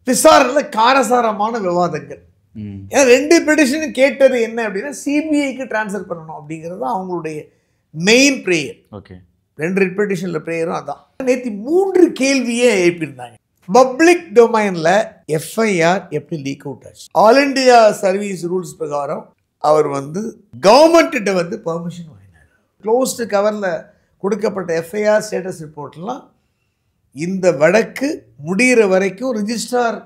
விசாரணையில் காரசாரமான விவாதங்கள். ஏன்னா 2 பெட்டிஷனும் கேட்டது என்ன அப்படின்னா சிபிஐக்கு டிரான்ஸ்ஃபர் பண்ணணும் அப்படிங்கிறது தான் அவங்களுடைய மெயின் ப்ரேயர். ஓகே, 2 பெட்டிஷனில் ப்ரேயரும் அதான். நேற்று 3 கேள்வியே எழுப்பியிருந்தாங்க. பப்ளிக் டொமைனில் எஃப்ஐஆர் எப்படி லீக் அவுட் ஆச்சு? ஆல் இண்டியா சர்வீஸ் ரூல்ஸ் பிரகாரம் அவர் கவர்மெண்ட்டிட்ட பெர்மிஷன் வாங்கினார். க்ளோஸ்டு கவரில் கொடுக்கப்பட்ட எஃப்ஐஆர் ஸ்டேட்டஸ் ரிப்போர்ட்லாம் இந்த வழக்கு முடிகிற வரைக்கும் ரிஜிஸ்ட்ரார்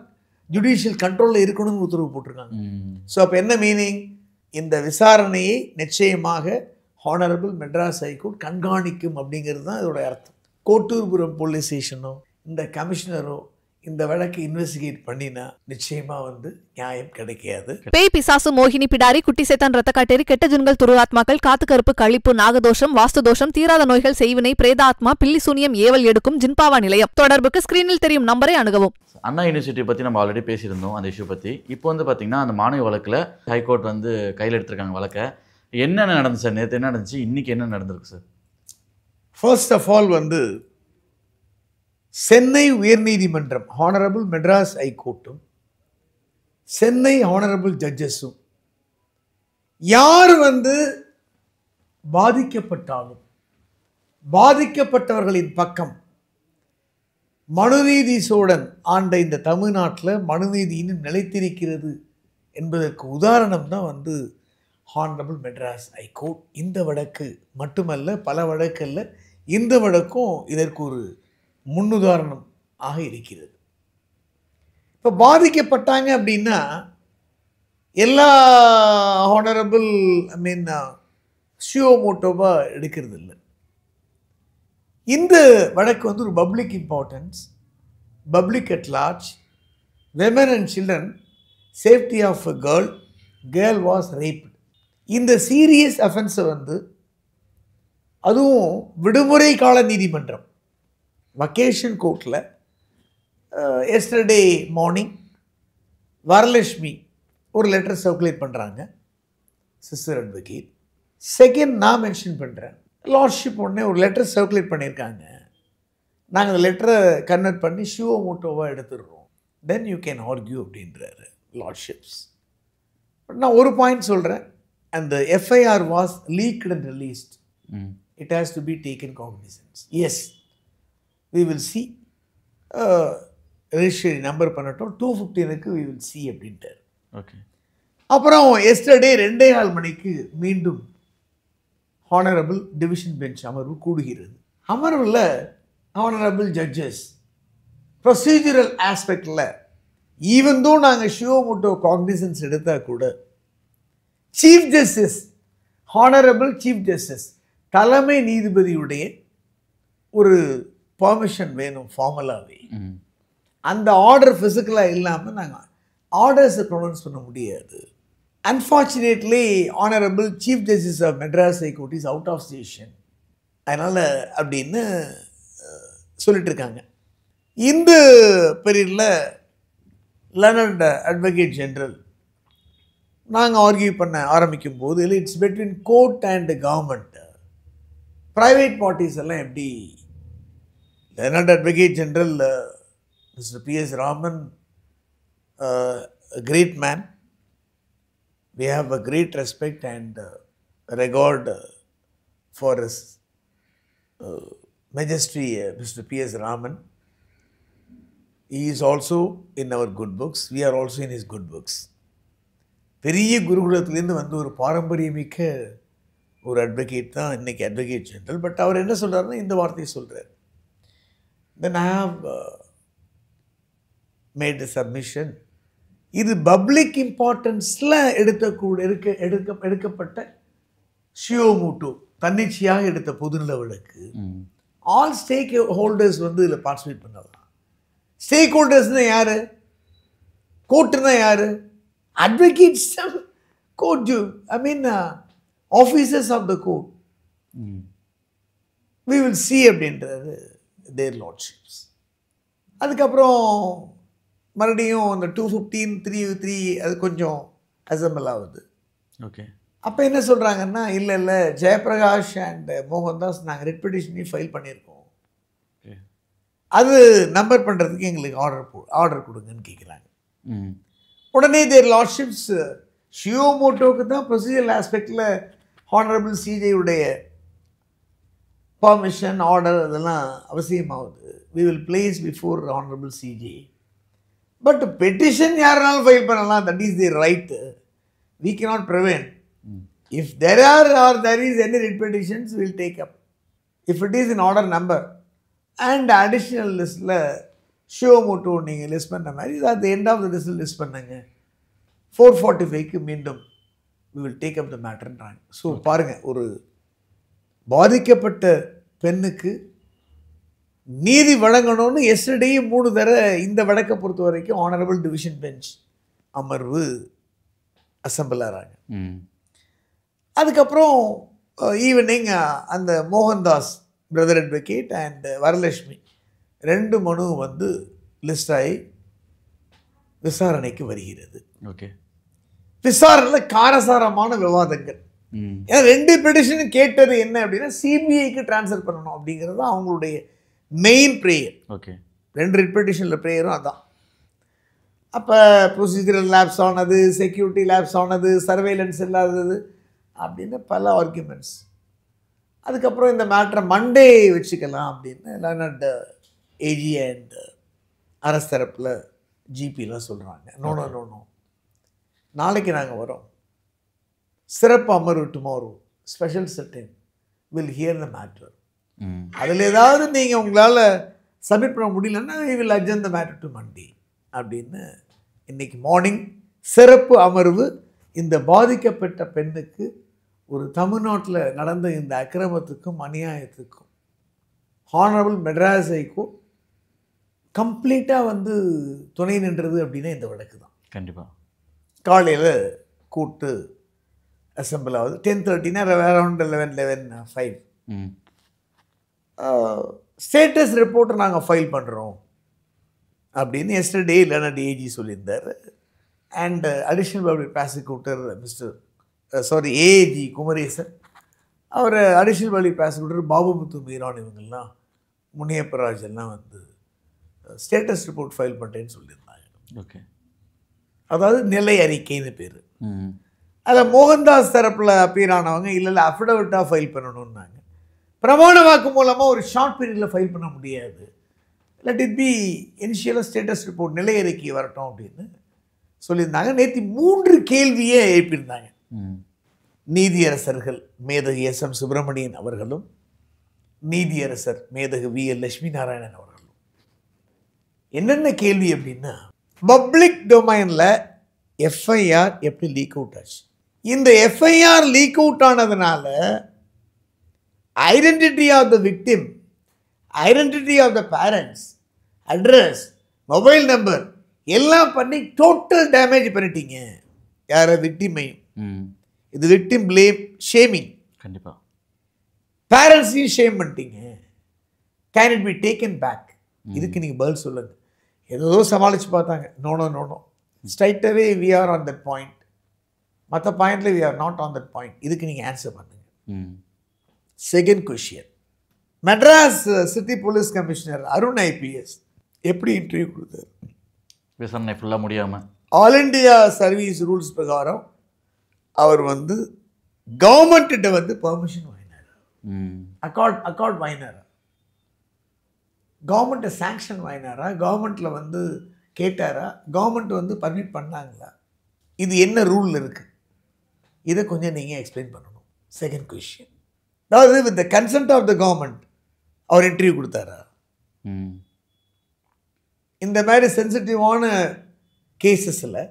ஜுடிஷியல் கண்ட்ரோலில் இருக்கணும்னு உத்தரவு போட்டிருக்காங்க. ஸோ அப்போ என்ன மீனிங்? இந்த விசாரணையை நிச்சயமாக ஹானரபிள் மெட்ராஸ் ஹைகோர்ட் கண்காணிக்கும் அப்படிங்கிறது தான் இதோட அர்த்தம். கோட்டூர்புரம் போலீஸ் ஸ்டேஷனோ இந்த கமிஷனரோ இந்த வழக்கை இன்வெஸ்டிகேட் பண்ணினா நிச்சயமா நியாயம் கிடைக்காது. பேய் பிசாசு மோகினி பிடாரி குட்டி சேத்தான் ரத்த காட்டேரி கெட்ட ஜுன்கள் துருவாத்மாக்கள் காத்து கருப்பு கழிப்பு நாகதோஷம் வாஸ்து தோஷம் தீராத நோய்கள் செய்வினை பிரேதாத்மா பில்லி சூனியம் ஏவல் எடுக்கும் ஜின்பாவா நிலையம். தொடர்புக்கு ஸ்கிரீனில் தெரியும் நம்பரை அணுகவும். அண்ணா யூனிவர்சிட்டி பற்றி நம்ம ஆல்ரெடி பேசியிருந்தோம் அந்த இஷ்யூ பற்றி. இப்போ பார்த்தீங்கன்னா அந்த மாணவி வழக்கில் ஹைகோர்ட் கையில் எடுத்திருக்காங்க வழக்கை. என்னென்ன நடந்துச்சு சார்? நேற்று என்ன நடந்துச்சு, இன்னைக்கு என்ன நடந்திருக்கு சார்? ஃபர்ஸ்ட் ஆஃப் ஆல் சென்னை உயர்நீதிமன்றம் ஹானரபிள் மெட்ராஸ் ஹைகோர்ட்டும் சென்னை ஹானரபிள் ஜட்ஜஸும் யார் பாதிக்கப்பட்டாலும் பாதிக்கப்பட்டவர்களின் பக்கம் மனுநீதி சோழன் ஆண்ட இந்த தமிழ்நாட்டில் மனுநீதி இன்னும் நிலைத்திருக்கிறது என்பதற்கு உதாரணம் தான் ஹானரபிள் மெட்ராஸ் ஹைகோர்ட். இந்த வழக்கு மட்டுமல்ல, பல வழக்கல்ல, இந்த வழக்கும் இதற்கு ஒரு முன்னுதாரணம் ஆக இருக்கிறது. இப்போ பாதிக்கப்பட்டாங்க அப்படின்னா எல்லா ஹானரபிள் ஷியோமோட்டோவா எடுக்கிறது இல்லை. இந்த வழக்கு ஒரு public importance, public at large, women and children, safety of a girl was raped. இந்த சீரியஸ் அஃபென்ஸை அதுவும் விடுமுறை கால நீதிமன்றம் வக்கேஷன் கோர்ட்டில் எஸ்டர்டே மார்னிங் வரலட்சுமி ஒரு லெட்டர் சர்க்குலேட் பண்ணுறாங்க, சிஸ்டர் அட்வொகேட். செகண்ட் நான் மென்ஷன் பண்ணுறேன், லார்ட்ஷிப் உடனே ஒரு லெட்டர் சர்க்குலேட் பண்ணியிருக்காங்க, நாங்கள் அந்த லெட்டரை கன்வெர்ட் பண்ணி ஷியோமோட்டோவாக எடுத்துடுறோம், தென் யூ கேன் ஆர்கியூ அப்படின்றாரு லார்ட்ஷிப்ஸ். பட் நான் ஒரு பாயிண்ட் சொல்கிறேன், and the FIR was leaked and released. It has to be taken cognizance. Yes, we will see. Registry number பண்ணட்டும் 215க்கு we will see அப்படின்ட்டார். ஓகே. அப்புறம் yesterday 2:15 மணிக்கு மீண்டும் ஹானரபிள் டிவிஷன் பெஞ்ச் அமர்வு கூடுகிறது. அமர்வில் ஹானரபிள் ஜட்ஜஸ் ப்ரொசீஜரல் ஆஸ்பெக்டில் ஈவன் தோ நாங்கள் ஷியோமோட்டோ காக்னிசன்ஸ் எடுத்தால் கூட chief justice, honourable chief justice, தலைமை நீதிபதியுடைய ஒரு பர்மிஷன் வேணும் ஃபார்மலாகவே. அந்த ஆர்டர் ஃபிசிக்கலாக இல்லாமல் நாங்கள் ஆர்டர்ஸை ப்ரொனவுன்ஸ் பண்ண முடியாது. Unfortunately honourable chief justice of Madras high court is out of station, அதனால் அப்படின்னு சொல்லிட்டு இருக்காங்க. இந்த பீரியடில் லர்னட் அட்வொகேட் ஜெனரல் நாங்கள் ஆர்கியூ பண்ண ஆரம்பிக்கும் போது இல்லை, it's between court and government, private parties எல்லாம் எப்படி. Learned advocate general mister P.S. Raman, a great man, we have a great respect and regard for his majesty, Mr. P.S. Raman. He is also in our good books, we are also in his good books. பெரிய குருகுலத்திலேருந்து ஒரு பாரம்பரியமிக்க ஒரு advocate தான் இன்றைக்கி advocate general. But அவர் என்ன சொல்கிறாருன்னா இந்த வார்த்தையை சொல்கிறார், then I have made the submission. இது பப்ளிக் இம்பார்ட்டன்ஸில் எடுக்கப்பட்ட ஷியோமோட்டோ தன்னிச்சையாக எடுத்த பொதுநல வழக்கு. ஆல் ஸ்டேக் ஹோல்டர்ஸ் இதில் பார்ட்டிசிபேட் பண்ணலாம். ஸ்டேக் ஹோல்டர்ஸ்னால் யார்? கோர்ட்டுனா யார்? Advocates, court, officers of the court. We will see அப்படின்றது their lordships. அதுக்கப்புறம் மறுபடியும் அந்த 215 அது கொஞ்சம் அசம்பிள் ஆகுது. ஓகே. அப்போ என்ன சொல்கிறாங்கன்னா, இல்லை ஜெயபிரகாஷ் அண்ட் மோகன்தாஸ் நாங்கள் ரிட் பெட்டிஷனையும் ஃபைல் பண்ணியிருக்கோம், அது நம்பர் பண்ணுறதுக்கு எங்களுக்கு ஆர்டர் கொடுங்கன்னு கேட்குறாங்க. ம். உடனே தேர் லார்ட்ஷிப்ஸ் ஷியோமோட்டோவுக்கு தான் ப்ரொசீஜரல் ஆஸ்பெக்டில் ஹானரபிள் சிஜேயுடைய பர்மிஷன் ஆர்டர் அதெல்லாம் அவசியமாகுது. We will place before honourable CJ. But petition யாருனாலும் ஃபைல் பண்ணலாம், that is the right. We cannot prevent. If there is any writ petitions, we will take up. If it is in order number and additional லிஸ்ட்டில் ஷியோமோட்டோ நீங்கள் list பண்ண மாதிரி at the end of the list list பண்ணுங்க. 445க்கு மீண்டும் we will take up the matterன்றாங்க. So பாருங்கள், ஒரு பாதிக்கப்பட்ட பெண்ணுக்கு நீதி வழங்கணும்னு எஸ்டர்டே 3 தடவை இந்த வழக்கை பொறுத்த வரைக்கும் ஆனரபிள் டிவிஷன் பெஞ்ச் அமர்வு அசம்பிள் ஆகிறாங்க. அதுக்கப்புறம் ஈவினிங் அந்த Mohandas brother advocate and Varalakshmi 2 மனு வந்து லிஸ்ட் ஆகி விசாரணைக்கு வருகிறது. ஓகே. விசாரணையில் காரசாரமான விவாதங்கள். ஏன்னா 2 பெட்டிஷனும் கேட்டது என்ன அப்படின்னா சிபிஐக்கு டிரான்ஸ்ஃபர் பண்ணணும் அப்படிங்கிறது தான் அவங்களுடைய மெயின் ப்ரேயர். ஓகே. 2 ரிட் பெட்டிஷனில் ப்ரேயரும் அதான். அப்போ ப்ரொசீஜரல் லேப்ஸ் ஆனது, செக்யூரிட்டி லேப்ஸ் ஆனது, சர்வேலன்ஸ் இல்லாதது அப்படின்னு பல ஆர்குமெண்ட்ஸ். அதுக்கப்புறம் இந்த மேட்ரை மண்டே வச்சுக்கலாம் அப்படின்னு லேர்னட் ஏஜி அண்ட் அரசு தரப்பில் ஜிபிலாம் சொல்கிறாங்க. நோ, நாளைக்கு நாங்கள் வரோம், சிறப்பு அமர்வு tomorrow, special sitting will hear the matter. அதில் ஏதாவது நீங்கள் உங்களால் சப்மிட் பண்ண முடியலன்னா we will adjourn the matter to Monday அப்படின்னு இன்றைக்கி மார்னிங் சிறப்பு அமர்வு இந்த பாதிக்கப்பட்ட பெண்ணுக்கு ஒரு தமிழ்நாட்டில் நடந்த இந்த அக்கிரமத்துக்கும் அநியாயத்துக்கும் ஹானரபிள் மெட்ராஸ் ஹைகோர்ட் கம்ப்ளீட்டாக வந்து துணை நின்றது அப்படின்னா இந்த வழக்கு தான். கண்டிப்பாக காலையில் கூட்டு அசம்பிள் ஆகுது. 10:30னா அரௌண்ட் 11:05 ஸ்டேட்டஸ் ரிப்போர்ட்டை நாங்கள் ஃபைல் பண்ணுறோம் அப்படின்னு எஸ்டர்டே லேர்னட் ஏஜி சொல்லியிருந்தார். And additional public prosecutor AG Kumaresan, அவர் additional public prosecutor Babumuthu Meeran, இவங்கெல்லாம் முனியப்பராஜ் எல்லாம் வந்து ஸ்டேட்டஸ் ரிப்போர்ட் ஃபைல் பண்ணுறேன்னு சொல்லியிருந்தாங்க. ஓகே. அதாவது நிலை அறிக்கைன்னு பேர். அதில் மோகன்தாஸ் தரப்பில் அப்பீர் ஆனவங்க இல்லை அஃபிடவிட்டாக ஃபைல் பண்ணணுன்னாங்க. பிரமாண வாக்கு மூலமாக ஒரு ஷார்ட் பீரியடில் ஃபைல் பண்ண முடியாது, லெட் இட் பி இனிஷியலாக ஸ்டேட்டஸ் ரிப்போர்ட் நிலை அறிக்கை வரட்டும் அப்படின்னு சொல்லியிருந்தாங்க. நேற்று 3 கேள்வியே எழுப்பியிருந்தாங்க நீதியரசர்கள் மேதகு SM சுப்பிரமணியன் அவர்களும் நீதியரசர் மேதகு VL லட்சுமி நாராயணன் அவர்களும். என்னென்ன கேள்வி அப்படின்னா, பப்ளிக் டொமைனில் எஃப்ஐஆர் எப்படி லீக் அவுட் ஆச்சு, இந்த எஃப்ஐஆர் லீக் அவுட் ஆனதுனால identity of the victim, identity of the parents, address, mobile number எல்லாம் பண்ணி டோட்டல் டேமேஜ் பண்ணிட்டீங்க யாரை விக்டிமையும். இது விக்டிம் பிளேம் ஷேமிங். கண்டிப்பாக. பேரண்ட்ஸையும் ஷேம் பண்ணிட்டீங்க. Can it be taken back? இதுக்கு நீங்கள் பதில் சொல்லுங்க. ஏதோ சமாளித்து பார்த்தாங்க. நோ ஸ்ட்ரைட்டாகவே we are on that point, மற்ற பாயிண்டில் we are not on that point. இதுக்கு நீங்கள் ஆன்சர் பண்ணுங்க. Second question, Madras city police commissioner Arun IPS எப்படி இன்டர்வியூ கொடுத்தாரு? விசாரணை ஃபுல்லாக முடியாமல் ஆல் இண்டியா சர்வீஸ் ரூல்ஸ் பிரகாரம் அவர் வந்து கவர்மெண்ட்டிட்ட வந்து பர்மிஷன் வாங்கினார். அக்கார்ட் வாங்கினாரா, கவர்மெண்ட்டை சாங்ஷன் வாங்கினாரா, கவர்மெண்ட்டில் வந்து கேட்டாரா, கவர்மெண்ட் வந்து பர்மிட் பண்ணாங்களா, இது என்ன ரூல் இருக்குது, இதை கொஞ்சம் நீங்கள் எக்ஸ்பிளைன் பண்ணணும். செகண்ட் கொஷின், அதாவது with the consent of the government அவர் இன்டர்வியூ கொடுத்தாரா? இந்த மாதிரி சென்சிட்டிவான கேசஸில்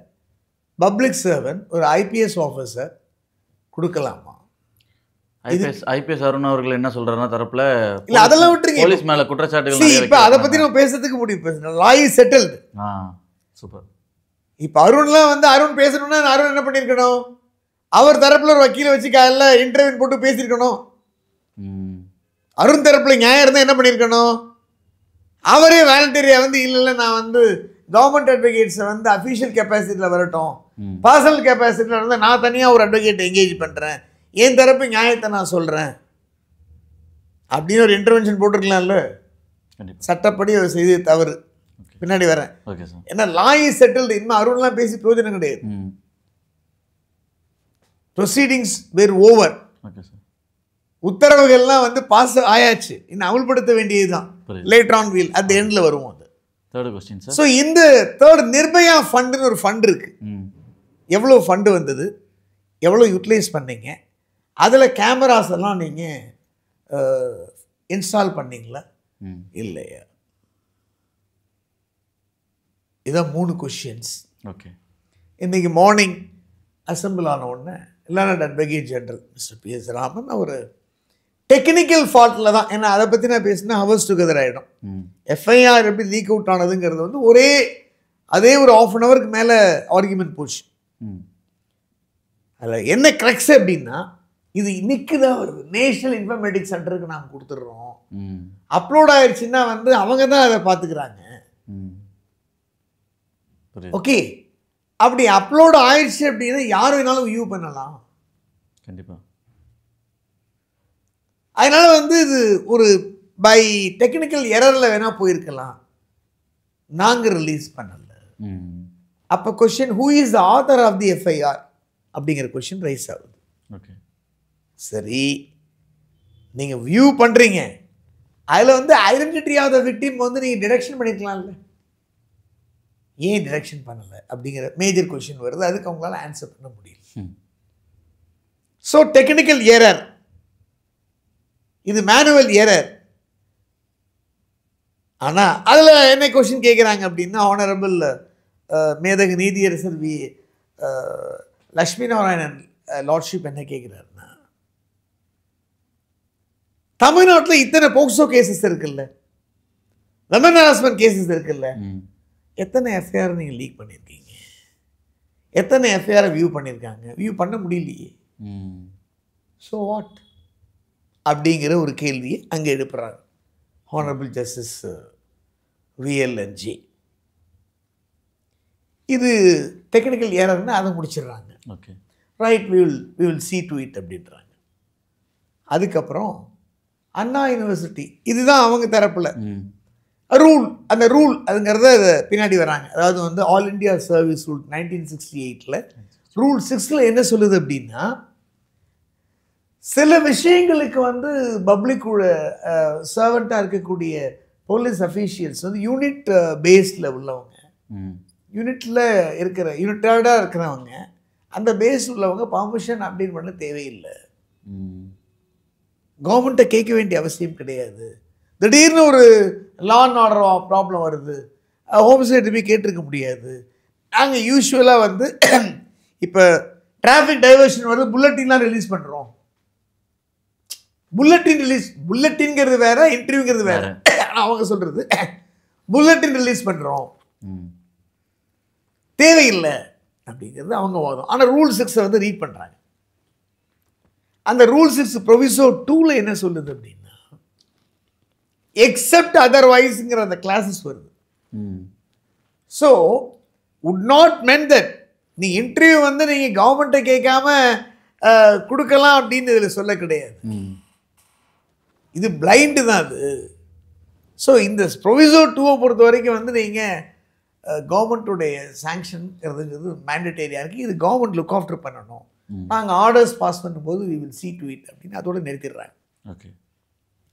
பப்ளிக் சர்வன்ட் ஒரு IPS ஆஃபீஸர் கொடுக்கலாமா? ஐபிஎஸ் அருண் அவர்கள் என்ன சொல்றாருன்னா தரப்புல இல்ல அதெல்லாம் விட்டுருங்க, போலீஸ் மேல குற்றச்சாட்டுகள் இப்போ அதை பற்றி நம்ம பேசுறதுக்கு முடிவு பேசணும். லா இஸ் செட்டில்டு. சூப்பர். இப்போ அருண்லாம் வந்து அருண் பேசணும்னா அருண் என்ன பண்ணியிருக்கணும், அவர் தரப்புல ஒரு வக்கீலை வச்சு காலைல இன்டர்வியூ போட்டு பேசியிருக்கணும். அருண் தரப்புல நியாயம் இருந்தால் என்ன பண்ணியிருக்கணும், அவரே வாலண்டரியா வந்து இல்லை நான் வந்து கவர்மெண்ட் அட்வொகேட்ஸை வந்து அஃபீஷியல் கெப்பாசிட்டியில் வரட்டும், பர்சனல் கெப்பாசிட்டியில் இருந்தால் நான் தனியாக ஒரு அட்வொகேட்டை என்கேஜ் பண்ணுறேன், என் தரப்பு நியாயத்தை நான் சொல்கிறேன் அப்படின்னு ஒரு இன்டர்வென்ஷன் போட்டிருக்கலாம்ல. கண்டிப்பாக. சட்டப்படி அவர் செய்தது தவறு. பின்னாடி வரேன். Okay sir. ஏன்னா லா இஸ் செட்டில்டு. இனிமேல் அருண்லாம் பேசி பிரயோஜனம் கிடையாது. Proceedings were over. Okay sir. உத்தரவுகள்லாம் வந்து பாஸ் ஆயாச்சு, இன்னும் அமல்படுத்த வேண்டியது தான். Later on we'll at the எண்ட்ல வருவோம். அது தேர்ட் கொஸ்டின் சார். ஸோ இந்த தேர்ட் நிர்பயா ஃபண்டுன்னு ஒரு ஃபண்ட் இருக்கு. எவ்வளோ ஃபண்டு வந்தது, எவ்வளோ யூட்டிலைஸ் பண்ணீங்க, அதில் கேமராஸ் எல்லாம் நீங்கள் இன்ஸ்டால் பண்ணீங்களா இல்லையா? இதான் 3 கொஷின்ஸ். ஓகே. இன்றைக்கி மார்னிங் அசம்பிள் ஆன உடனே learned advocate general mister PS Raman ஒரு டெக்னிக்கல் ஃபால்ட்டில் தான், ஏன்னா அதை பற்றி நான் பேசினா ஹவர்ஸ் டுகெதர் ஆகிடும். எஃப்ஐஆர் எப்படி லீக் அவுட் ஆனதுங்கிறது வந்து அதே ஒரு ½ அன் ஹவருக்கு மேலே ஆர்குமெண்ட் போச்சு. அதில் என்ன க்ரக்ஸ் அப்படின்னா, இது இன்னைக்கு தான் வருது. நேஷனல் இன்ஃபர்மேட்டிக்ஸ் சென்டருக்கு நாங்கள் கொடுத்துட்றோம், அப்லோட் ஆயிடுச்சுன்னா வந்து அவங்க தான் அதை பார்த்துக்கிறாங்க. ஓகே, அப்படி அப்லோட் ஆயிடுச்சு அப்படின்னா யார் வேணாலும் வியூ பண்ணலாம். கண்டிப்பாக. அதனால வந்து இது ஒரு பை டெக்னிக்கல் எரரில் வேணால் போயிருக்கலாம், நாங்கள் ரிலீஸ் பண்ணல. அப்போ question, who is the author of the FIR அப்படிங்கிற கொஸ்டின் ரைஸ் ஆகுது. ஓகே. சரி, நீங்கள் வியூ பண்ணுறீங்க, அதில் வந்து ஐடென்டிட்டி ஆஃப் த விக்டிம் வந்து நீங்கள் டிடெக்ஷன் பண்ணிக்கலாம்ல, ஏன் டிடெக்ஷன் பண்ணலை அப்படிங்கிற மேஜர் கொஸ்டின் வருது. அதுக்கு அவங்களால ஆன்சர் பண்ண முடியல. ஸோ டெக்னிக்கல் எரர், இது மேனுவல் எரர். ஆனால் அதில் என்ன கொஸ்டின் கேட்குறாங்க அப்படின்னா, ஆனரபிள் மேதகு நீதியரசர் லக்ஷ்மி நாராயணன் லார்ட்ஷிப் என்ன கேட்குறாருன்னா, தமிழ்நாட்டில் இத்தனை போக்சோ கேசஸ் இருக்குல்ல, விமன் ஹராஸ்மெண்ட் கேசஸ் இருக்குல்ல, எத்தனை எஃப்ஐஆர் நீங்கள் லீக் பண்ணியிருக்கீங்க, எத்தனை எஃப்ஐஆரை வியூ பண்ணியிருக்காங்க, வியூ பண்ண முடியலையே, ஸோ வாட் அப்படிங்கிற ஒரு கேள்வியை அங்கே எழுப்புறாங்க ஹானரபிள் ஜஸ்டிஸ் VLNG. இது டெக்னிக்கல் ஏரர்னு அதை முடிச்சிடுறாங்க. Okay, right, we will see to it அப்படின்றாங்க. அதுக்கப்புறம் அண்ணா யூனிவர்சிட்டி, இதுதான் அவங்க தரப்பில் ரூல், அந்த ரூல் அதுங்கிறத பின்னாடி வராங்க. அதாவது வந்து all India service rule 1968 rule 6 என்ன சொல்லுது அப்படின்னா, சில விஷயங்களுக்கு வந்து பப்ளிக்கோட சர்வெண்ட்டாக இருக்கக்கூடிய போலீஸ் அஃபீஷியல்ஸ் வந்து யூனிட் பேஸில் உள்ளவங்க, யூனிட்டடாக இருக்கிறவங்க, அந்த பேஸ் உள்ளவங்க பர்மிஷன் அப்படின்னு பண்ண தேவையில்லை, கவர்மெண்ட்டை கேட்க வேண்டிய அவசியம் கிடையாது. திடீர்னு ஒரு லா அண்ட் ஆர்டர் ப்ராப்ளம் வருது, ஹோம் சைடு போய் கேட்டிருக்க முடியாது. நாங்கள் யூஸ்வலாக வந்து இப்போ டிராஃபிக் டைவர்ஷன் வருது, புல்லட்டின்லாம் ரிலீஸ் பண்ணுறோம். புல்லட்டின்ங்கிறது வேற, இன்டர்வியூங்கிறது வேற. அவங்க சொல்கிறது புல்லட்டின் ரிலீஸ் பண்ணுறோம், தேவையில்லை அப்படிங்கிறது அவங்க வாதம். ஆனால் ரூல் 6 வந்து ரீட் பண்ணுறாங்க. அந்த ரூல் 6 ப்ரொவிசோ 2 என்ன சொல்லுது அப்படின்னா, எக்ஸப்ட் அதர்வைஸ்ங்கிற அந்த கிளாஸஸ் வருது. So would not mean that நீ இன்டர்வியூ வந்து நீங்கள் கவர்மெண்ட்டை கேட்காம கொடுக்கலாம் அப்படின்னு இதில் சொல்ல கிடையாது. இது பிளைண்டு தான் அது. ஸோ இந்த ப்ரொவிசோ 2 பொறுத்த வரைக்கும் வந்து நீங்கள் கவர்மெண்ட்டுடைய சாங்ஷன்ங்கிறதுங்கிறது மேண்டேட்டரியாக இருக்குது. இது கவர்மெண்ட் லுக் ஆஃப்டர் பண்ணணும், நாங்கள் ஆர்டர்ஸ் பாஸ் பண்ணும்போது we will see to it அப்படின்னு அதோட நிறுத்திடுறாங்க. ஓகே.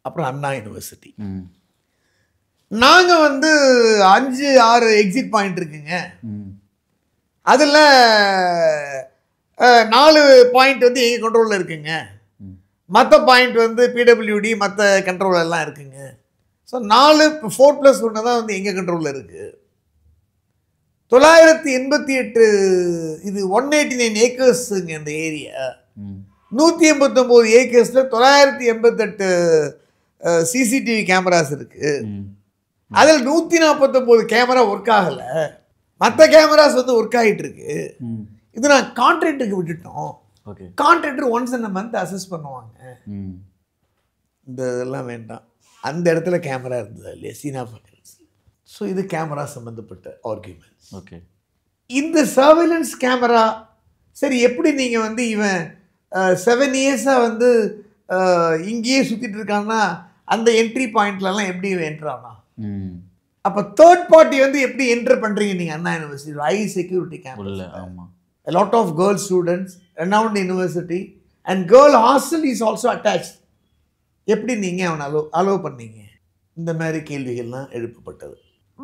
அப்புறம் அண்ணா யூனிவர்சிட்டி, நாங்கள் வந்து 5-6 எக்ஸிட் பாயிண்ட் இருக்குங்க, அதில் 4 பாயிண்ட் வந்து எங்கள் கண்ட்ரோலில் இருக்குங்க, மற்ற பாயிண்ட் வந்து PWD மற்ற கண்ட்ரோல் எல்லாம் இருக்குங்க. ஸோ 4+1 தான் வந்து எங்கள் கண்ட்ரோலில் இருக்குது. 988 இது 189 ஏக்கர்ஸுங்க இந்த ஏரியா. 189 ஏக்கர்ஸில் 988 CCTV கேமராஸ் இருக்குது. அதில் 149 கேமரா ஒர்க் ஆகலை, மற்ற கேமராஸ் வந்து ஒர்க் ஆகிட்டு இருக்கு. இது நான் கான்ட்ராக்டருக்கு விட்டுட்டோம். Contractor once in a month assess பண்ணுவாங்க. இந்த இதெல்லாம் வேண்டாம். அந்த இடத்துல கேமரா இருந்தது இல்லையா சீனா ஃபக்கல்ஸ். ஸோ இது கேமரா சம்மந்தப்பட்ட ஆர்கியூமெண்ட்ஸ். ஓகே. இந்த சர்வேலன்ஸ் கேமரா சரி எப்படி நீங்கள் வந்து இவன் 7 இயர்ஸாக வந்து இங்கேயே சுற்றிட்டு இருக்கான்னா அந்த என்ட்ரி பாயிண்ட்லலாம் எப்படி என்ட்ரு ஆனா? அப்போ தேர்ட் பார்ட்டி வந்து எப்படி என்டர் பண்ணுறீங்க நீங்கள் அண்ணா யூனிவர்சிட்டி ஹை செக்யூரிட்டி கேம்பஸ்? ஆமாம். A lot of girl students, renowned university, and girl hostel is also attached. எப்படி நீங்கள் அவனை அலோவ் பண்ணீங்க? இந்த மாதிரி கேள்விகள்லாம் எழுப்பப்பட்டது.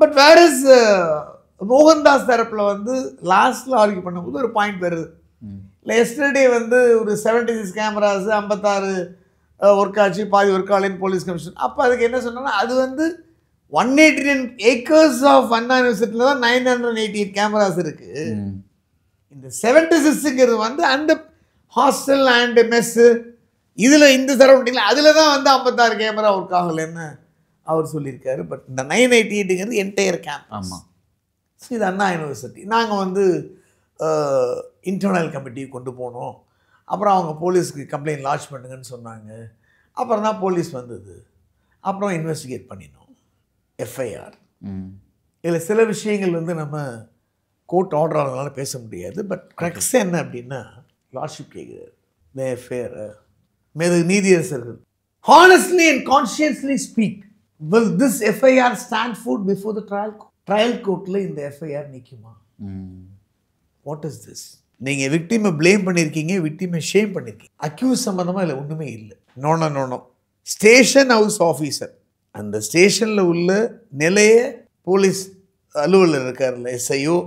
பட் வேர் இஸ் மோகன்தாஸ் தரப்பில் வந்து லாஸ்ட்டில் ஆர்கியூ பண்ணும்போது ஒரு பாயிண்ட் வருது. இல்லை எஸ்டர்டே வந்து ஒரு 76 கேமராஸ் 56 ஒர்க் ஆச்சு, பாதி ஒர்க் ஆகலைன்னு போலீஸ் கமிஷன். அப்போ அதுக்கு என்ன சொன்னாங்கன்னா அது வந்து 189 ஏக்கர்ஸ் ஆஃப் அண்ணா யூனிவர்சிட்டியில் தான் 988 கேமராஸ் இருக்குது. இந்த 76ங்கிறது வந்து அந்த ஹாஸ்டல் அண்டு மெஸ்ஸு இதில் இந்த சரௌண்டிங்கில் அதில் தான் வந்து 56 கேமரா ஒர்க் ஆகலைன்னு அவர் சொல்லியிருக்காரு. பட் இந்த 988ங்கிறது என்டையர் கேம்ப். ஆமாம். ஸோ இது அண்ணா யூனிவர்சிட்டி. நாங்கள் வந்து இன்டர்னல் கமிட்டி கொண்டு போனோம். அப்புறம் அவங்க போலீஸ்க்கு கம்ப்ளைண்ட் லான்ச் பண்ணுங்கன்னு சொன்னாங்க. அப்புறம் தான் போலீஸ் வந்தது. அப்புறம் இன்வெஸ்டிகேட் பண்ணினோம், எஃப்ஐஆர். இதில் சில விஷயங்கள் வந்து நம்ம கோர்ட் ஆர்டர் ஆனதுனால பேச முடியாது. பட் க்ரக்ஸ் என்ன அப்படின்னா லார்ட்ஷிப் கேட்குறாரு இந்த எஃப்ஐஆர் மேது நீதியரசர்கள் honestly and consciously speak will this FIR stand foot before the trial கோர்ட்டில் இந்த எஃப்ஐஆர் நிற்குமா? What is this? நீங்கள் விக்டிமை ப்ளேம் பண்ணியிருக்கீங்க, விக்டிமை ஷேம் பண்ணியிருக்கீங்க. அக்யூஸ் சம்மந்தமாக இல்லை, ஒன்றுமே இல்லை. நோ ஸ்டேஷன் ஹவுஸ் ஆஃபீஸர், அந்த ஸ்டேஷனில் உள்ள நிலைய போலீஸ் அலுவலர் இருக்கார்ல, எஸ்ஐஓ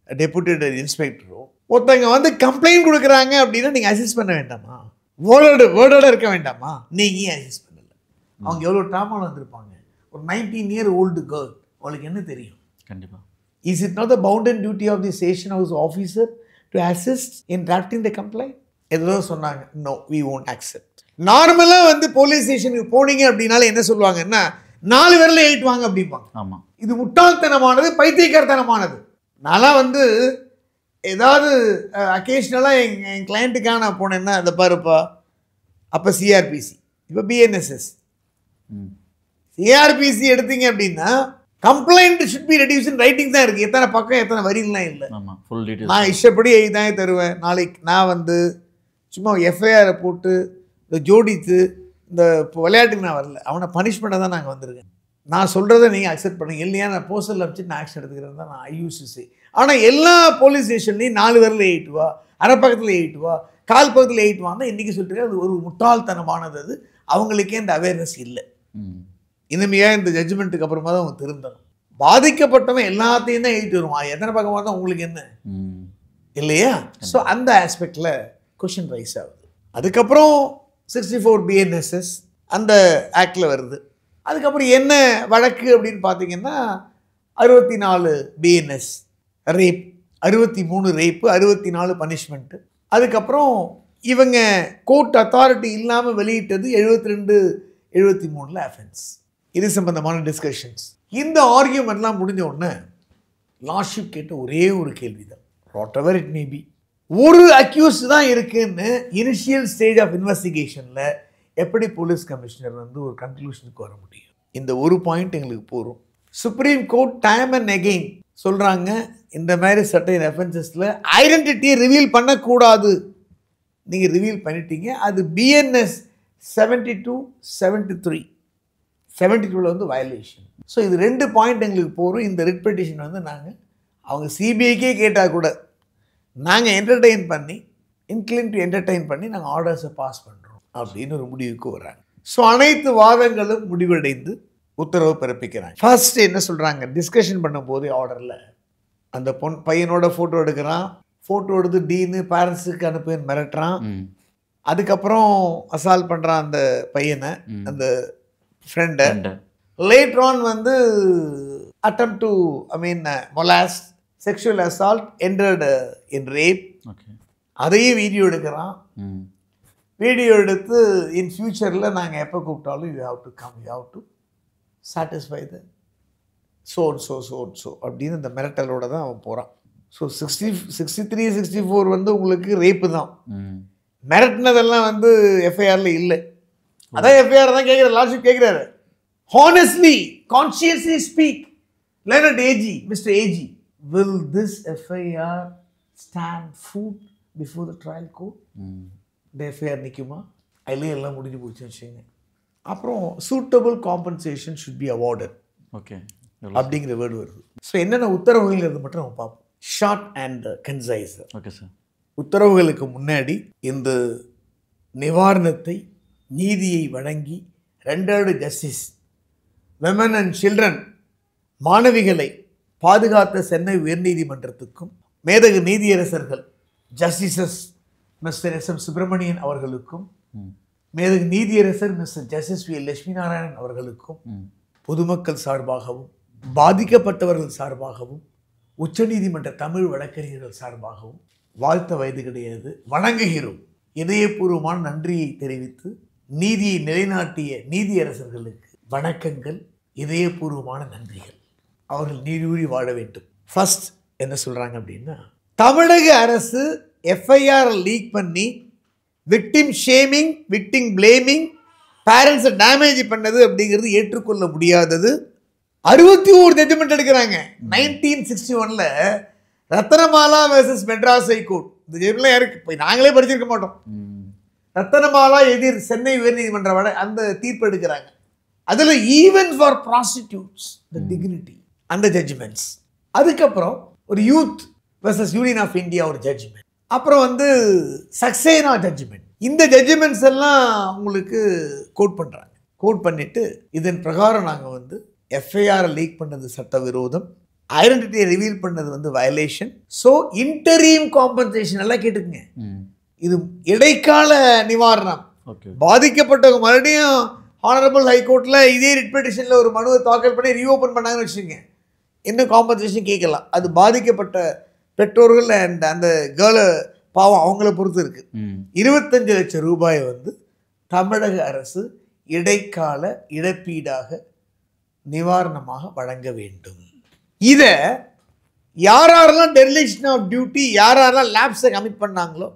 டெபுட்டேட் இன்ஸ்பெக்டரோ ஒருத்தங்க வந்து கம்ப்ளைண்ட் கொடுக்குறாங்க அப்படின்னா நீங்கள் அசிஸ்ட் பண்ண வேண்டாமா? வேர்டோட இருக்க வேண்டாமா? நீங்கள் ஏன் அசிஸ்ட் பண்ணல? அவங்க எவ்வளோ ட்ராமாவில் வந்திருப்பாங்க. ஒரு 19 year old கேர்ள், அவளுக்கு என்ன தெரியும்? கண்டிப்பாக. Is it not the bounden duty of the station house officer to assist in drafting the complaint? எதோ சொன்னாங்க, நோ வி ஓன்ட் அக்செப்ட். நார்மலாக வந்து போலீஸ் ஸ்டேஷனுக்கு போனீங்க அப்படின்னால என்ன சொல்லுவாங்கன்னா 4 விரல 8 வாங்க அப்படிம்பாங்க. ஆமாம். இது முட்டாள்தனமானது, பைத்தியக்காரத்தனமானது. நான்லாம் வந்து ஏதாவது அக்கேஷ்னலாக என் கிளைண்ட்டுக்காக நான் போனேன்னா அதை பாருப்பா, அப்போ சிஆர்பிசி, இப்போ பிஎன்எஸ்எஸ். சிஆர்பிசி எடுத்தீங்க அப்படின்னா complaint should be reduce in writing தான் இருக்குது. எத்தனை பக்கம் எத்தனை வரிலாம் இல்லை. நான் இஷ்டப்படி தான் தருவேன். நாளைக்கு நான் வந்து சும்மா எஃப்ஐஆரை போட்டு இந்த ஜோடித்து இந்த இப்போ விளையாட்டுக்கு நான் வரல, அவனை பனிஷ் பண்ண தான் நாங்கள் வந்திருக்கேன். நான் சொல்கிறத நீங்கள் அக்செப்ட் பண்ணுங்க, இல்லையா நான் போஸ்டரில் வச்சு நான் ஆக்ஷன் எடுத்துக்கிறேன் தான் நான் ஐயூசிசி. ஆனால் எல்லா போலீஸ் ஸ்டேஷன்லேயும் 4 விரல் 8 வா, அரை பக்கத்தில் 8 வா, கால் பக்கத்தில் 8 வான்னு தான் இன்றைக்கி சொல்லிட்டு அது ஒரு முட்டாள்தனமானது. அது அவங்களுக்கே இந்த அவேர்னஸ் இல்லை. இனிமையாக இந்த ஜட்ஜ்மெண்ட்டுக்கு அப்புறமா தான் அவங்க திருந்தணும். பாதிக்கப்பட்டவன் எல்லாத்தையும் தான் 8 வருவான், எத்தனை பக்கமாக தான் உங்களுக்கு என்ன இல்லையா? ஸோ அந்த ஆஸ்பெக்டில் கொஷின் ரைஸ் ஆகுது. அதுக்கப்புறம் 64 BNSS அந்த ஆக்டில் வருது. அதுக்கப்புறம் என்ன வழக்கு அப்படின்னு பார்த்தீங்கன்னா 64 BNS ரேப், 63 ரேப்பு, 64 பனிஷ்மெண்ட்டு. அதுக்கப்புறம் இவங்க கோர்ட் அத்தாரிட்டி இல்லாமல் வெளியிட்டது 72, 73 அஃபென்ஸ். இது சம்பந்தமான டிஸ்கஷன்ஸ். இந்த ஆர்கியூமெண்ட்லாம் முடிஞ்ச உடனே லார்ட்ஷிப் கேட்ட ஒரே ஒரு கேள்வி தான், what ever it may B, ஒரு அக்யூஸ் தான் இருக்குன்னு இனிஷியல் ஸ்டேஜ் ஆஃப் இன்வெஸ்டிகேஷனில் எப்படி போலீஸ் கமிஷனர் வந்து ஒரு கன்க்ளூஷனுக்கு வர முடியும்? இந்த ஒரு பாயிண்ட் எங்களுக்கு போகும். Supreme court time and again சொல்கிறாங்க, இந்த மாதிரி சர்டைன் அஃபென்சஸில் ஐடென்டிட்டியை ரிவீல் பண்ணக்கூடாது. நீங்கள் ரிவீல் பண்ணிட்டீங்க, அது BNS 72, 73, 72ல் வந்து வயலேஷன். ஸோ இது 2 பாயிண்ட் எங்களுக்கு போகிறோம். இந்த ரிட் பெட்டிஷன் வந்து நாங்கள் அவங்க சிபிஐக்கே கேட்டால் கூட நாங்கள் என்டர்டெயின் பண்ணி நாங்கள் ஆர்டர்ஸை பாஸ் பண்ணுறோம் அப்படின்னு ஒரு முடிவுக்கு வராங்க. ஸோ அனைத்து வாதங்களும் முடிவடைந்து உத்தரவு பிறப்பிக்கிறாங்க. ஃபர்ஸ்ட் என்ன சொல்கிறாங்க, டிஸ்கஷன் பண்ணும்போதே ஆர்டரில் அந்த பையனோட ஃபோட்டோ எடுக்கிறான், ஃபோட்டோ எடுத்து டீனு பேரண்ட்ஸுக்கு அனுப்புன்னு மிரட்டுறான். அதுக்கப்புறம் அசால்ட் பண்ணுறான் அந்த பையனை, அந்த ஃப்ரெண்டை. லேட்டர் ஆன் வந்து attempt to molest, sexual assault ended in rape. அதையும் வீடியோ எடுக்கிறான். வீடியோ எடுத்து இன் ஃபியூச்சரில் நாங்கள் எப்போ கூப்பிட்டாலும் you have to come, you have to satisfy the so அப்படின்னு இந்த மிரட்டலோட தான் அவன் போகிறான். ஸோ 63, 64 வந்து உங்களுக்கு ரேப்பு தான். மிரட்டினதெல்லாம் வந்து எஃப்ஐஆரில் இல்லை. அதான் எஃப்ஐஆர் தான் கேட்குற, லார்ட்ஷிப் கேட்குறாரு, honestly consciously speak learned AG, mister AG, will this FIR stand foot before the trial court? இந்த எஃப்ஐஆர் நிற்குமா? அதிலே எல்லாம் முடிஞ்சு போச்சுன்னு வச்சுங்க. அப்புறம் suitable compensation should be awarded okay. அப்படிங்கிற வேர்டு வருது. ஸோ என்னென்ன உத்தரவுகள்ங்கிறது மட்டும் நம்ம பார்ப்போம். Short and concise. Okay sir. உத்தரவுகளுக்கு முன்னாடி இந்த நிவாரணத்தை நீதியை வழங்கி rendered justice women and children மாணவிகளை பாதுகாத்த சென்னை உயர்நீதிமன்றத்துக்கும் மேதகு நீதியரசர்கள் ஜஸ்டிசஸ் மிஸ்டர் எஸ்.எம். சுப்பிரமணியன் அவர்களுக்கும் மேதகு நீதியரசர் mister justice V. Lakshmi Narayanan அவர்களுக்கும் பொதுமக்கள் சார்பாகவும் பாதிக்கப்பட்டவர்கள் சார்பாகவும் உச்சநீதிமன்ற தமிழ் வழக்கறிஞர்கள் சார்பாகவும் வாழ்த்த வயது கிடையாது, வணங்குகிறோம். இதயபூர்வமான நன்றியை தெரிவித்து நீதியை நிலைநாட்டிய நீதியரசர்களுக்கு வணக்கங்கள், இதயபூர்வமான நன்றிகள். அவர்கள் நீடூழி வாழ வேண்டும். ஃபர்ஸ்ட் என்ன சொல்கிறாங்க அப்படின்னா, தமிழக அரசு எஃப்ஐஆர் லீக் பண்ணி விக்டிம் ஷேமிங், விக்டிம் பிளேமிங், பேரண்ட்ஸை டேமேஜ் பண்ணது அப்படிங்கிறது ஏற்றுக்கொள்ள முடியாதது. 61 ஜட்ஜ்மெண்ட் எடுக்கிறாங்க. 1961 ரத்தனமாலா வெர்சஸ் மெட்ராஸ் ஹைகோர்ட். இந்த ஜெயிலாம் யாருக்கு போய் நாங்களே படிச்சிருக்க மாட்டோம். ரத்தனமாலா எதிர் சென்னை உயர்நீதிமன்ற அந்த தீர்ப்பு எடுக்கிறாங்க. அதில் even for prostitutes the dignity அந்த ஜட்ஜ்மெண்ட்ஸ். அதுக்கப்புறம் ஒரு youth versus union of India ஒரு ஜட்ஜ்மெண்ட். அப்புறம் சக்சேனா ஜட்ஜ்மெண்ட். இந்த ஜட்ஜ்மெண்ட்ஸ் எல்லாம் உங்களுக்கு கோட் பண்ணுறாங்க. கோட் பண்ணிட்டு இதன் பிரகாரம் நாங்கள் எஃப்ஐஆர் லீக் பண்ணது சட்டவிரோதம், ஐடென்டிட்டியை ரிவீல் பண்ணது வயலேஷன். ஸோ இன்டரீம் காம்பன்சேஷன் எல்லாம் கேட்டுக்குங்க. இது இடைக்கால நிவாரணம். பாதிக்கப்பட்டவங்க மறுபடியும் ஹானரபிள் ஹைகோர்ட்டில் இதே ரிட் பெட்டிஷனில் ஒரு மனுவை தாக்கல் பண்ணி ரீஓப்பன் பண்ணாங்கன்னு வச்சுக்கோங்க, இன்னும் காம்பன்சேஷன் கேட்கலாம். அது பாதிக்கப்பட்ட பெற்றோர்கள் அண்ட் அந்த கேர்ளை பாவம் அவங்கள பொறுத்து இருக்கு. 25 லட்சம் ரூபாயை தமிழக அரசு இடைக்கால இழப்பீடாக நிவாரணமாக வழங்க வேண்டும். இதை யாரெல்லாம் டெர்லிக்ஷன் ஆஃப் டியூட்டி, யாரெல்லாம் லேப்ஸை கமிட் பண்ணாங்களோ,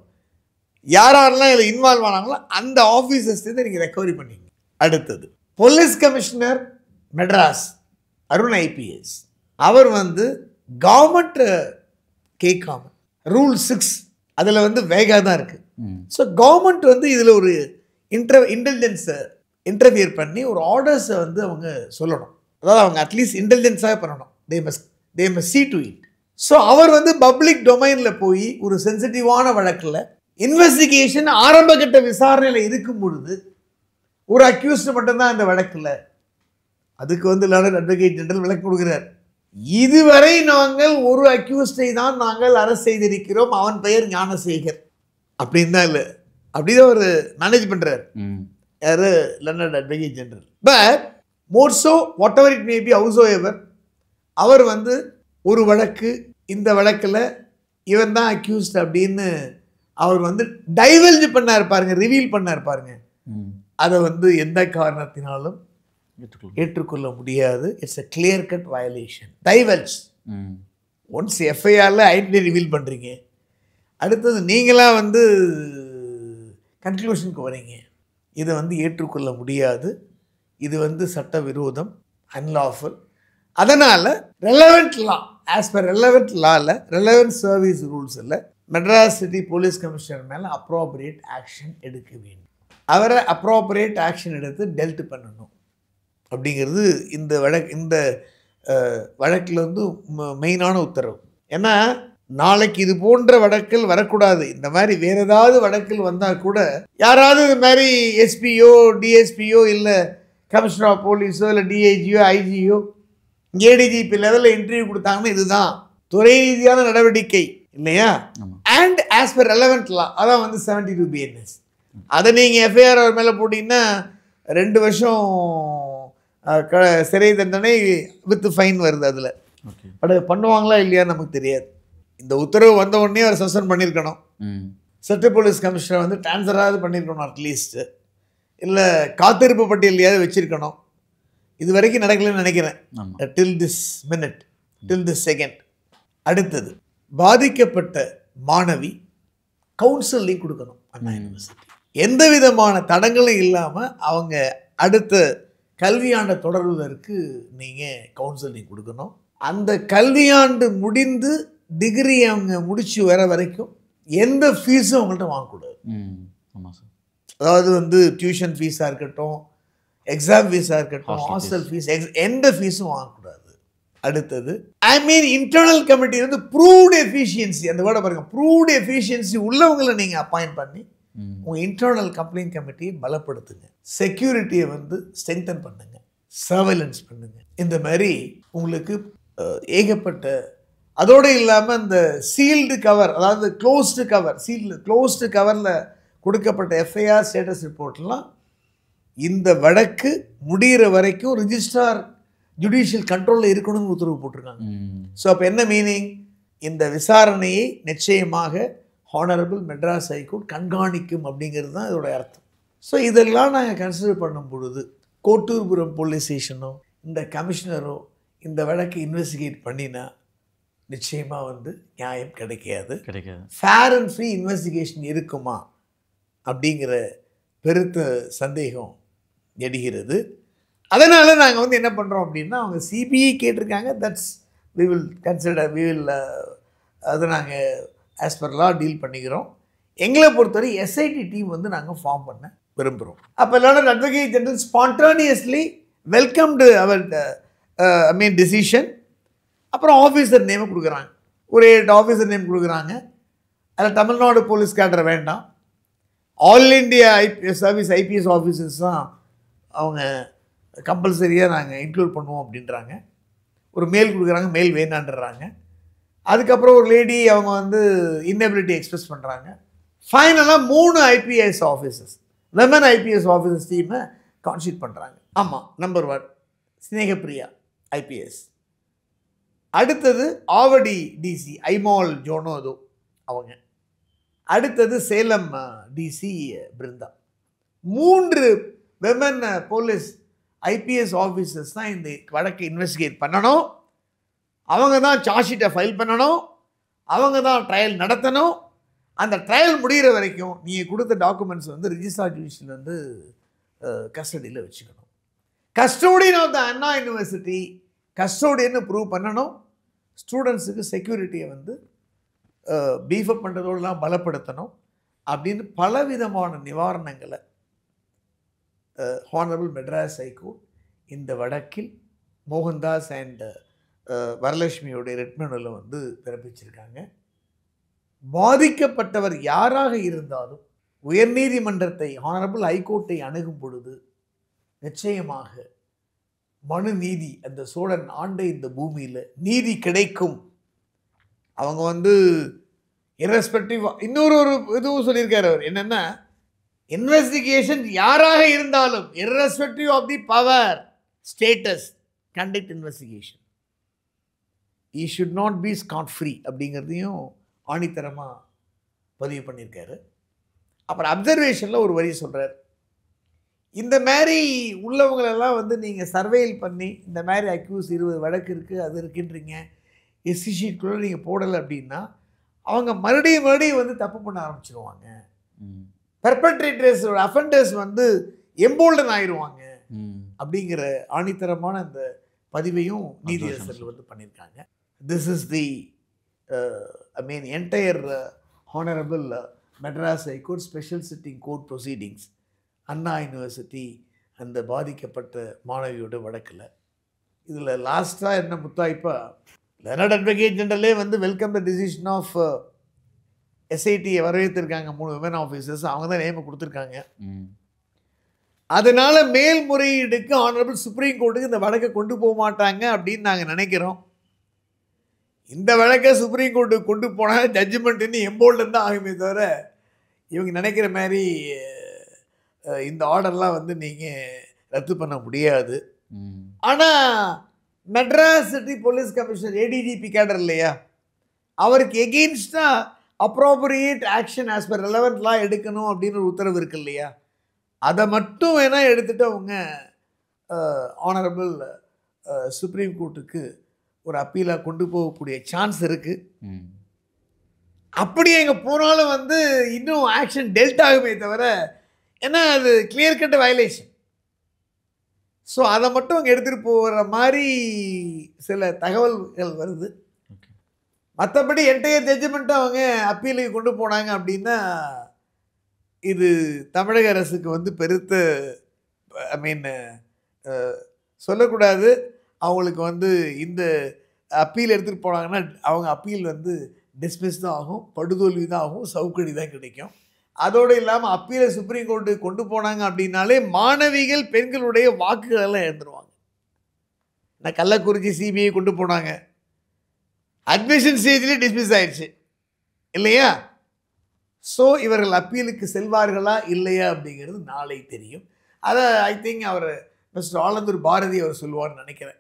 யாரெல்லாம் இதில் இன்வால்வ் ஆனாங்களோ அந்த ஆஃபீஸர்ஸ்லேருந்து நீங்கள் ரெக்கவரி பண்ணிங்க. அடுத்தது police commissioner Madras Arun IPS அவர் கவர்மெண்ட் கேட்காம ரூல் 6 அதில் வேகா தான் இருக்குது. ஸோ கவர்மெண்ட் இதில் ஒரு இன்டெலிஜென்ஸை இன்டர்ஃபியர் பண்ணி ஒரு ஆர்டர்ஸை அவங்க சொல்லணும். அதாவது அவங்க அட்லீஸ்ட் இன்டெலிஜென்ஸாக பண்ணணும். They must see to it. So அவர் பப்ளிக் டொமைனில் போய் ஒரு சென்சிட்டிவான வழக்கில் இன்வெஸ்டிகேஷன் ஆரம்ப கட்ட விசாரணையில் இருக்கும் பொழுது ஒரு அக்யூஸ்டு மட்டும்தான் இந்த வழக்கில், அதுக்கு லண்டன் அட்வொகேட் ஜெனரல் விளக்கம் கொடுக்கிறார். இதுவரை நாங்கள் ஒரு அக்யூஸ்டை தான் நாங்கள் அரசு செய்திருக்கிறோம், அவன் பெயர் ஞானசேகர் அப்படின்னு தான். இல்லை அப்படிதான் அவர் மேனேஜ் பண்ணுறார். யார்? London advocate general. But more so whatever it may be howsoever, அவர் ஒரு வழக்கு, இந்த வழக்கில் இவன் தான் அக்யூஸ்ட் அப்படின்னு அவர் டைவல்ஜ் பண்ணார் பாருங்க, ரிவீல் பண்ணார் பாருங்க. அதை எந்த காரணத்தினாலும் ஏற்றுக்கொள்ள முடியாது. It's a clear cut violation. Divulge. Once எஃப்ஐஆரில் ஐடென்டிட்டி ரிவீல் பண்ணுறீங்க, அடுத்தது நீங்களாக கன்க்ளூஷனுக்கு வரீங்க, இதை ஏற்றுக்கொள்ள முடியாது, இது சட்டவிரோதம், அன்லாஃபுல். அதனால் relevant law, as per relevant லாவில் ரெலவெண்ட் சர்வீஸ் ரூல்ஸில் மெட்ராஸ் சிட்டி போலீஸ் கமிஷனர் மேலே அப்ரோப்ரியேட் ஆக்ஷன் எடுக்க வேண்டும். அவரை அப்ரோப்ரியேட் ஆக்ஷன் எடுத்து டெல்ட் பண்ணணும் அப்படிங்கிறது இந்த வழக்கில் மெயினான உத்தரவு. ஏன்னா நாளைக்கு இது போன்ற வழக்கில் வரக்கூடாது. இந்த மாதிரி வேறு ஏதாவது வழக்கில் வந்தால் கூட யாராவது இது மாதிரி எஸ்பியோ டிஎஸ்பியோ இல்லை கமிஷனர் ஆஃப் போலீஸோ இல்லை டிஐஜியோ ஐஜியோ ஏடிஜிபி லெவலில் இன்டர்வியூ கொடுத்தாங்கன்னா இதுதான் துறை ரீதியான நடவடிக்கை இல்லையா? அண்ட் ஆஸ் பர் ரெலவெண்ட் லா, அதான் 72 BNS. அதை நீங்கள் எஃப்ஐஆர் அவர் மேலே போட்டிங்கன்னா 2 வருஷம் சிறை தண்டனை வித் ஃபைன் வருது. அதில் பட் பண்ணுவாங்களா இல்லையான்னு நமக்கு தெரியாது. இந்த உத்தரவு வந்த உடனே அவர் சஸ்பெண்ட் பண்ணியிருக்கணும். சட்ட போலீஸ் கமிஷனர் ட்ரான்ஸ்ஃபராவது பண்ணியிருக்கணும் அட்லீஸ்ட்டு, இல்லை காத்திருப்பு பட்டியலையாவது வச்சுருக்கணும். இது வரைக்கும் நடக்கலன்னு நினைக்கிறேன். Till this minute, till this second. அடுத்தது பாதிக்கப்பட்ட மாணவி கவுன்சிலிங் கொடுக்கணும். அண்ணா யூனிவர்சிட்டி எந்த விதமான தடங்களும் இல்லாமல் அவங்க அடுத்த கல்வியாண்டை தொடர்வதற்கு நீங்கள் கவுன்சிலிங் கொடுக்கணும். அந்த கல்வியாண்டு முடிந்து டிகிரி அவங்க முடிச்சு வர வரைக்கும் எந்த ஃபீஸும் அவங்கள்ட்ட வாங்கக்கூடாது. அதாவது டியூஷன் ஃபீஸாக இருக்கட்டும், எக்ஸாம் ஃபீஸாக இருக்கட்டும், Hostel ஹாஸ்டல் ஃபீஸ், எந்த ஃபீஸும் வாங்கக்கூடாது. அடுத்தது இன்டர்னல் கமிட்டி வந்து ப்ரூவ்டு எஃபிஷியன்சி, அந்த வேர்டை பாருங்க, ப்ரூவ்டு எஃபிஷியன்சி உள்ளவங்களை நீங்கள் அப்பாயிண்ட் பண்ணி உங்கள் இன்டர்னல் கம்ப்ளைண்ட் கமிட்டியை பலப்படுத்துங்க. செக்யூரிட்டியை வந்து ஸ்ட்ரெங்தன் பண்ணுங்க, சர்வைலன்ஸ் பண்ணுங்க. இந்த மாதிரி உங்களுக்கு ஏகப்பட்ட, அதோடு இல்லாமல் இந்த சீல்டு கவர், அதாவது க்ளோஸ்டு கவரில் கொடுக்கப்பட்ட எஃப்ஐஆர் ஸ்டேட்டஸ் ரிப்போர்ட்லாம் இந்த வழக்கு முடிகிற வரைக்கும் ரிஜிஸ்ட்ரார் ஜுடிஷியல் கண்ட்ரோலில் இருக்கணும்னு உத்தரவு போட்டிருக்காங்க. ஸோ அப்போ என்ன மீனிங்? இந்த விசாரணையை நிச்சயமாக ஹானரபிள் மெட்ராஸ் ஹைகோர்ட் கண்காணிக்கும் அப்படிங்கிறது தான் இதோட அர்த்தம். ஸோ இதெல்லாம் நாங்கள் கன்சிடர் பண்ணும் பொழுது கோட்டூர்புரம் போலீஸ் ஸ்டேஷனோ இந்த கமிஷனரோ இந்த வழக்கை இன்வெஸ்டிகேட் பண்ணினா நிச்சயமாக வந்து நியாயம் கிடைக்காது. ஃபேர் அண்ட் ஃப்ரீ இன்வெஸ்டிகேஷன் இருக்குமா அப்படிங்கிற பெருத்த சந்தேகம் எழுகிறது. அதனால் நாங்கள் வந்து என்ன பண்ணுறோம் அப்படின்னா, அவங்க சிபிஐ கேட்டிருக்காங்க, தட்ஸ் வி வில் கன்சிடர், அதை நாங்கள் ஆஸ் பர் லா டீல் பண்ணிக்கிறோம். எங்களை பொறுத்தவரை எஸ்ஐடி டீம் வந்து நாங்கள் ஃபார்ம் பண்ண விரும்புகிறோம். அப்போ லார்ட் அட்வொகேட் ஜெனரல் ஸ்பான்டானியஸ்லி வெல்கம்டு அவர் டிசிஷன். அப்புறம் ஆஃபீஸர் நேமை கொடுக்குறாங்க, ஒரு 8 ஆஃபீஸர் நேம் கொடுக்குறாங்க. அதில் தமிழ்நாடு போலீஸ் கேடர் வேண்டாம், ஆல் இண்டியா ஐபிஎஸ் ஆஃபீஸர்ஸ் தான் அவங்க கம்பல்சரியாக நாங்கள் இன்க்ளூட் பண்ணுவோம் அப்படின்றாங்க. ஒரு மெயில் கொடுக்குறாங்க, மெயில் வேணான்றாங்க. அதுக்கப்புறம் ஒரு லேடி அவங்க வந்து இன்னபிலிட்டி எக்ஸ்பிரஸ் பண்ணுறாங்க. ஃபைனலாக 3 IPS officers, women IPS officers டீமை கான்ஸ்டியூட் பண்ணுறாங்க. ஆமாம், நம்பர் 1 ஸ்னேகப்பிரியா ஐபிஎஸ். அடுத்தது ஆவடி டிசி ஐமால் ஜோனோதோ அவங்க. அடுத்தது Salem DC Brinda. 3 women police IPS officers தான் இந்த வழக்கை இன்வெஸ்டிகேட் பண்ணணும். அவங்க தான் சார்ஜ் ஷீட்டை ஃபைல் பண்ணணும், அவங்க தான் ட்ரையல் நடத்தணும். அந்த ட்ரையல் முடிகிற வரைக்கும் நீங்கள் கொடுத்த டாக்குமெண்ட்ஸ் வந்து ரிஜிஸ்ட்ரார் ஜுடிஷியல் வந்து கஸ்டடியில் வச்சுக்கணும். Custodian of the Anna university கஸ்டோடியன்னு ப்ரூவ் பண்ணணும். ஸ்டூடெண்ட்ஸுக்கு செக்யூரிட்டியை வந்து பீஃபப் பண்ணுறதோடலாம் பலப்படுத்தணும் அப்படின்னு பலவிதமான நிவாரணங்களை ஹானரபிள் மெட்ராஸ் ஹைகோர்ட் இந்த வழக்கில் மோகன்தாஸ் அண்ட் வரலட்சுமியோடைய ரெட்மெண்டில் வந்து பிறப்பிச்சிருக்காங்க. பாதிக்கப்பட்டவர் யாராக இருந்தாலும் உயர்நீதிமன்றத்தை ஹானரபிள் ஹைகோர்ட்டை அணுகும் பொழுது நிச்சயமாக மனு நீதி, அந்த சோழன் ஆண்ட இந்த பூமியில் நீதி கிடைக்கும். அவங்க வந்து இர்ரெஸ்பெக்டிவ் இன்னொரு இதுவும் சொல்லியிருக்காரு அவர், என்னென்னா இன்வெஸ்டிகேஷன் யாராக இருந்தாலும் irrespective of the power status conduct investigation, he should not be scot free அப்படிங்கிறதையும் ஆணித்தரமாக பதிவு பண்ணியிருக்காரு. அப்புறம் அப்சர்வேஷனில் ஒரு வரி சொல்கிறார், இந்த மாதிரி உள்ளவங்களெல்லாம் வந்து நீங்கள் சர்வேல் பண்ணி இந்த மாதிரி அக்யூஸ் 20 வழக்கு இருக்குது அது இருக்குன்றீங்க, எஸ்சி ஷீட்குள்ளே நீங்கள் போடலை அப்படின்னா அவங்க மறுபடியும் வந்து தப்பு பண்ண ஆரம்பிச்சிருவாங்க. பெர்பெட்ரேட்டர்ஸோட அஃபெண்டர்ஸ் வந்து எம்போல்டன் ஆயிடுவாங்க அப்படிங்கிற ஆணித்தரமான அந்த பதிவையும் நீதியரசர்கள் வந்து பண்ணியிருக்காங்க. This is the entire honourable Madras high court special sitting court proceedings Anna university அந்த பாதிக்கப்பட்ட மாணவியோட வழக்கில். இதில் லாஸ்ட்டாக என்ன முத்தாய்ப்பா, லார்ட் அட்வொகேட் ஜெனரலே வந்து வெல்கம் த டிசிஷன் ஆஃப் எஸ்ஐடியை வரவேற்றிருக்காங்க. 3 விமன் ஆஃபீஸர்ஸ் அவங்க தான் நேமை கொடுத்துருக்காங்க. அதனால் மேல்முறையீடுக்கு ஆனரபிள் சுப்ரீம் கோர்ட்டுக்கு இந்த வழக்கை கொண்டு போக மாட்டாங்க அப்படின்னு நாங்கள் நினைக்கிறோம். இந்த வழக்கை சுப்ரீம் கோர்ட்டுக்கு கொண்டு போனால் ஜட்ஜ்மெண்ட்டுன்னு எம்போல்டன் தான் ஆகுமே தவிர இவங்க நினைக்கிற மாதிரி இந்த ஆர்டர்லாம் வந்து நீங்கள் ரத்து பண்ண முடியாது. ஆனால் Madras city police commissioner ADGP cadre இல்லையா, அவருக்கு எகெயின்ஸ்டாக appropriate action as per relevant law எடுக்கணும் அப்படின்னு ஒரு உத்தரவு இருக்கு இல்லையா, அதை மட்டும் வேணால் எடுத்துகிட்டு அவங்க ஆனரபிள் சுப்ரீம் கோர்ட்டுக்கு ஒரு அப்பீலாக கொண்டு போகக்கூடிய சான்ஸ் இருக்குது. அப்படி எங்கே போனாலும் வந்து இன்னும் ஆக்ஷன் டெல்ட் ஆகுமே தவிர, ஏன்னா அது கிளியர் கட் வயலேஷன். ஸோ அதை மட்டும் அங்கே எடுத்துகிட்டு போகிற மாதிரி சில தகவல்கள் வருது. மற்றபடி என்டையர் ஜட்ஜ்மெண்ட்டும் அவங்க அப்பீலுக்கு கொண்டு போனாங்க அப்படின்னா இது தமிழக அரசுக்கு வந்து பெருத்த ஐ மீன் சொல்லக்கூடாது, அவங்களுக்கு வந்து இந்த அப்பீல் எடுத்துகிட்டு போனாங்கன்னா அவங்க அப்பீல் வந்து டிஸ்மிஸ் தான் ஆகும், படுதோல்வி தான் ஆகும், சவுக்கடி தான் கிடைக்கும். அதோடு இல்லாமல் அப்பீலை சுப்ரீம் கோர்ட்டு கொண்டு போனாங்க அப்படின்னாலே மாணவிகள் பெண்களுடைய வாக்குகள் எல்லாம் இழந்துருவாங்க. நான் கள்ளக்குறிச்சி சிபிஐ கொண்டு போனாங்க, அட்மிஷன் ஸ்டேஜ்லேயே டிஸ்மிஸ் ஆயிடுச்சு இல்லையா? ஸோ இவர்கள் அப்பீலுக்கு செல்வார்களா இல்லையா அப்படிங்கிறது நாளை தெரியும். அதை ஐ திங்க் அவர் மிஸ்டர் ஆலந்தூர் பாரதி அவர் சொல்லுவார்னு நினைக்கிறேன்.